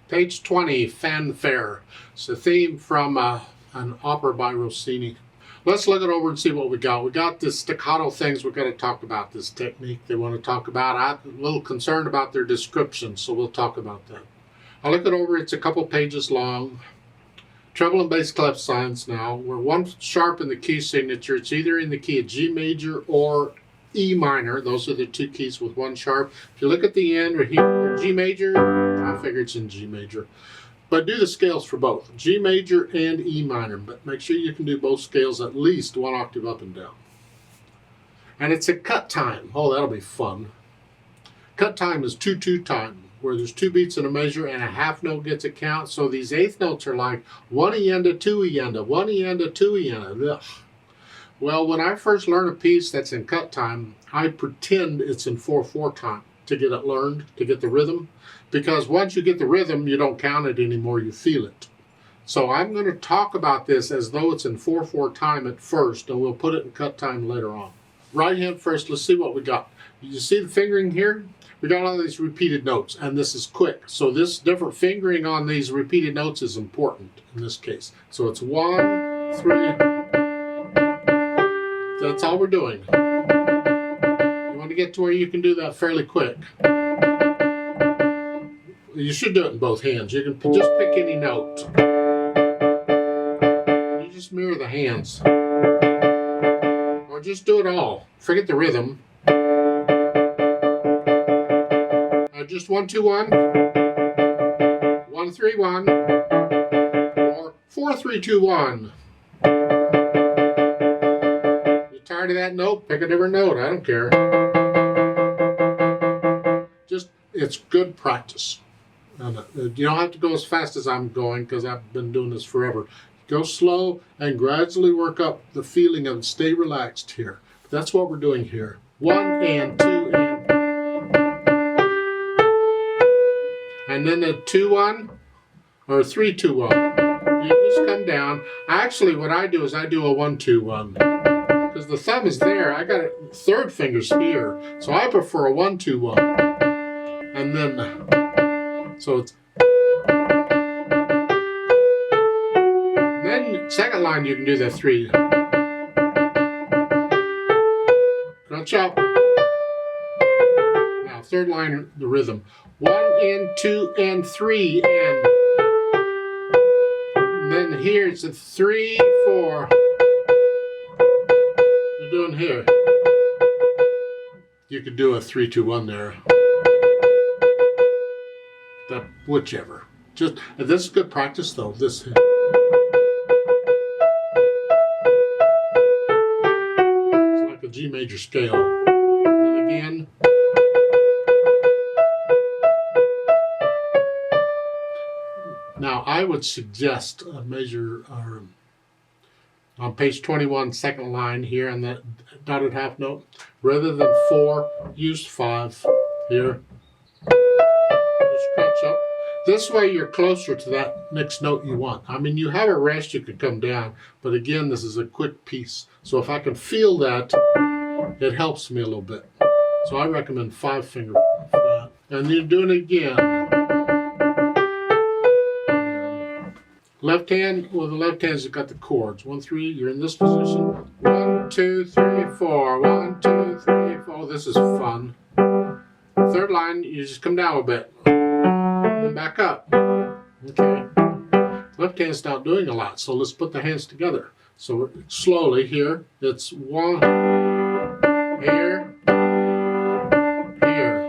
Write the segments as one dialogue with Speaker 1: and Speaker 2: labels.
Speaker 1: Page 20, Fanfare. It's a theme from an opera by Rossini. Let's look it over and see what we got. We got this staccato things. We've got to talk about this technique they want to talk about. I'm a little concerned about their description, so we'll talk about that. I'll look it over. It's a couple pages long. Treble and bass clef signs now. We're one sharp in the key signature. It's either in the key of G major or E minor. Those are the two keys with one sharp. If you look at the end, we're here, G major. I figure it's in G major. But do the scales for both, G major and E minor. But make sure you can do both scales at least one octave up and down. And it's a cut time. Oh, that'll be fun. Cut time is 2/2 time, where there's 2 beats in a measure and a half note gets a count. So these eighth notes are like 1 ienda, 2 ienda, 1 ienda, 2 ienda. Ugh. Well, when I first learn a piece that's in cut time, I pretend it's in 4/4 time to get it learned, to get the rhythm. Because once you get the rhythm, you don't count it anymore, you feel it. So I'm going to talk about this as though it's in 4/4 time at first, and we'll put it in cut time later on. Right hand first, let's see what we got. You see the fingering here? We got all these repeated notes, and this is quick. So this different fingering on these repeated notes is important in this case. So it's 1, 3. That's all we're doing. You want to get to where you can do that fairly quick. You should do it in both hands. You can just pick any note. You just mirror the hands. Or just do it all. Forget the rhythm. Just 1, 2, 1. 1, 3, 1. Or 4, 3, 2, 1. Tired of that note? Pick a different note. I don't care. Just, it's good practice. And you don't have to go as fast as I'm going because I've been doing this forever. Go slow and gradually work up the feeling of stay relaxed here. That's what we're doing here. 1 and 2 and. And then a 2-1 or 3-2-1. You just come down. Actually, what I do is I do a 1-2-1. Because the thumb is there, I got it, third finger's here. So I prefer a 1-2-1. And then, so it's. And then, second line, you can do the 3. Crunch up. Now, third line, the rhythm. 1 and 2 and 3 and. And then here it's a 3, 4. Doing here. You could do a 3-2-1 there. That whichever. Just this is good practice though. This it's like a G major scale. And again. Now I would suggest a measure on page 21, second line here on that dotted half note, rather than 4, use 5 here. Just crunch up. This way you're closer to that next note you want. I mean, you have a rest, you could come down, but again, this is a quick piece. So if I can feel that, it helps me a little bit. So I recommend 5 finger for that. And you're doing it again. Left hand, well, the left hand's got the chords. 1, 3, you're in this position. 1, 2, 3, 4. 1, 2, 3, 4. Oh, this is fun. Third line, you just come down a bit. And then back up. Okay. Left hand's not doing a lot, so let's put the hands together. So slowly here, it's 1, here, here.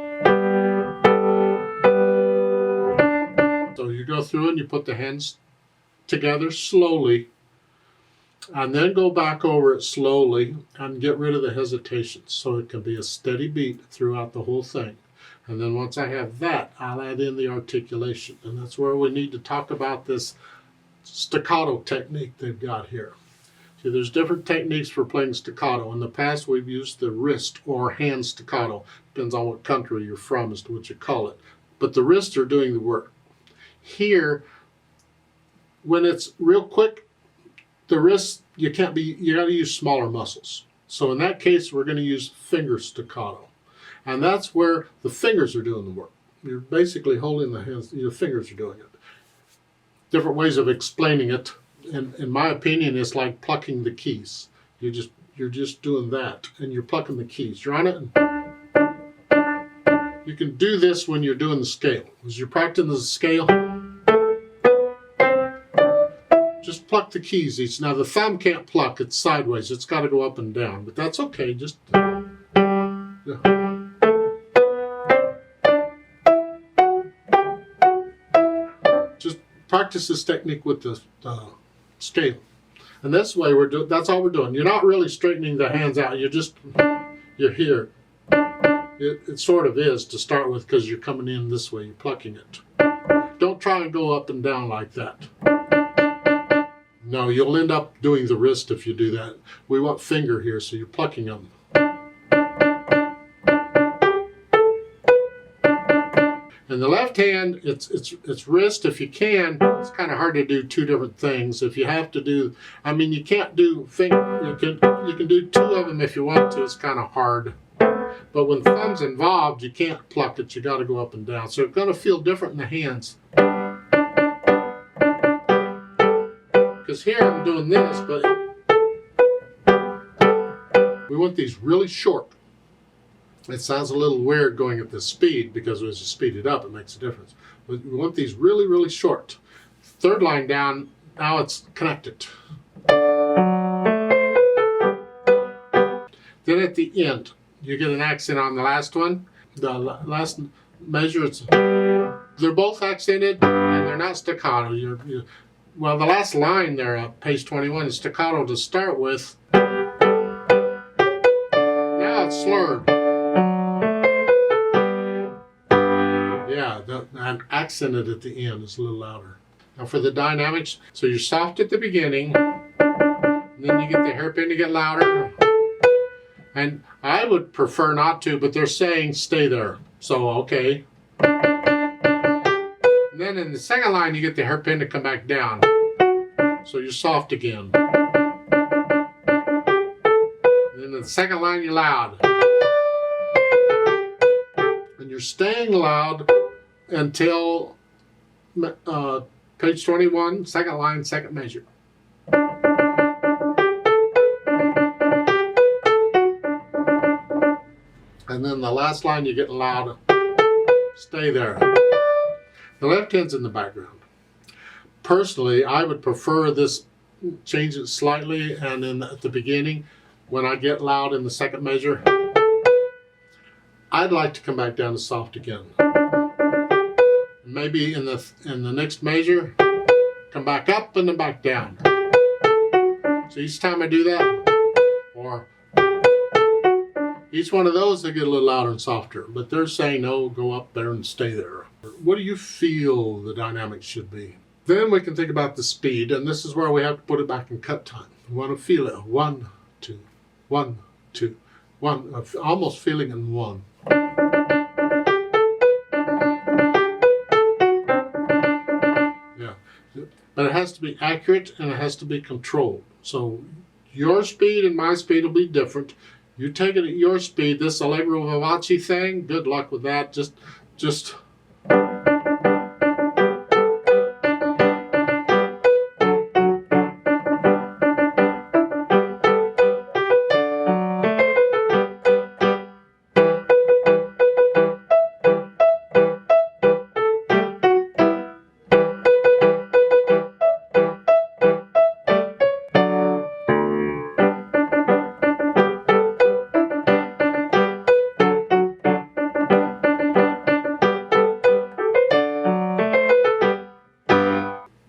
Speaker 1: So you go through and you put the hands together slowly, and then go back over it slowly and get rid of the hesitations so it can be a steady beat throughout the whole thing. And then once I have that, I'll add in the articulation, and that's where we need to talk about this staccato technique they've got here. See, there's different techniques for playing staccato. In the past, we've used the wrist or hand staccato. Depends on what country you're from as to what you call it. But the wrists are doing the work. Here, when it's real quick, the wrist, you got to use smaller muscles. So in that case, we're going to use finger staccato. And that's where the fingers are doing the work. You're basically holding the hands, your fingers are doing it. Different ways of explaining it, and in my opinion, it's like plucking the keys. You're just doing that, and you're plucking the keys. You're on it. And you can do this when you're doing the scale. As you're practicing the scale, just pluck the keys each. Now the thumb can't pluck; it's sideways. It's got to go up and down, but that's okay. Just just practice this technique with the scale. And this way that's all we're doing. You're not really straightening the hands out. You're here. It sort of is to start with because you're coming in this way. You're plucking it. Don't try and go up and down like that. No, you'll end up doing the wrist if you do that. We want finger here, so you're plucking them. In the left hand, it's wrist if you can. It's kind of hard to do two different things. If you have to do, I mean, you can't do finger. You can do two of them if you want to. It's kind of hard. But when thumb's involved, you can't pluck it. You got to go up and down. So it's going to feel different in the hands. Because here I'm doing this, but we want these really short. It sounds a little weird going at this speed because as you speed it up, it makes a difference. But we want these really, really short. Third line down, now it's connected. Then at the end, you get an accent on the last one. The last measure, they're both accented and they're not staccato. Well, the last line there at page 21 is staccato to start with. Now it's slurred. Yeah, and accented at the end is a little louder. Now for the dynamics, so you're soft at the beginning, and then you get the hairpin to get louder. And I would prefer not to, but they're saying stay there. So, okay. And then in the second line, you get the hairpin to come back down. So you're soft again. And then in the second line, you're loud. And you're staying loud until page 21, second line, second measure. And then the last line, you're getting loud. Stay there. The left hand's in the background. Personally, I would prefer this, change it slightly, and then at the beginning, when I get loud in the second measure, I'd like to come back down to soft again. Maybe in the next measure, come back up and then back down. So each time I do that, or each one of those, they get a little louder and softer. But they're saying, no, go up there and stay there. What do you feel the dynamics should be? Then we can think about the speed, and this is where we have to put it back in cut time. We want to feel it. 1, 2, 1, 2, 1. Almost feeling in 1. Yeah. But it has to be accurate and it has to be controlled. So your speed and my speed will be different. You take it at your speed. This Allegro Vivace thing, good luck with that. Just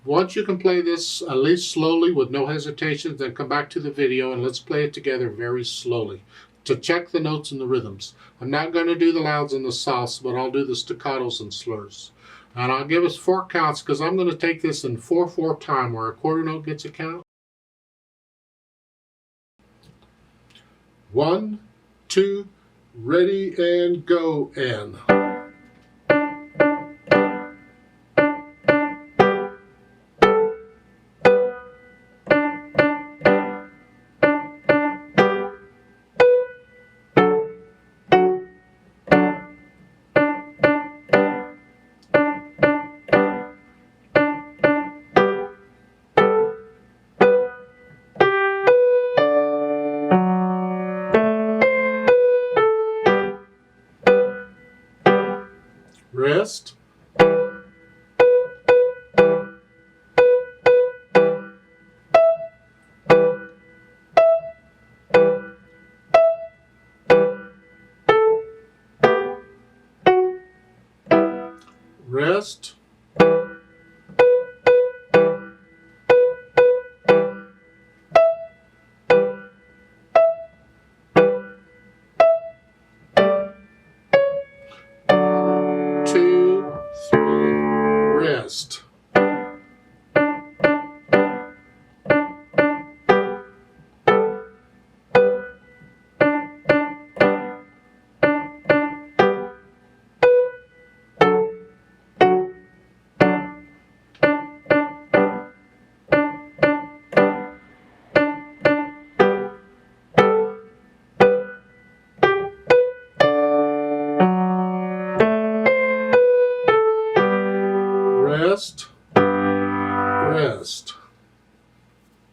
Speaker 1: once you can play this at least slowly with no hesitation, then come back to the video and let's play it together very slowly to check the notes and the rhythms. I'm not going to do the louds and the softs, but I'll do the staccatos and slurs. And I'll give us 4 counts because I'm going to take this in 4/4 time where a quarter note gets a count. 1, 2, ready and go, and. wrist, wrist, two, three, wrist. Wrist, wrist.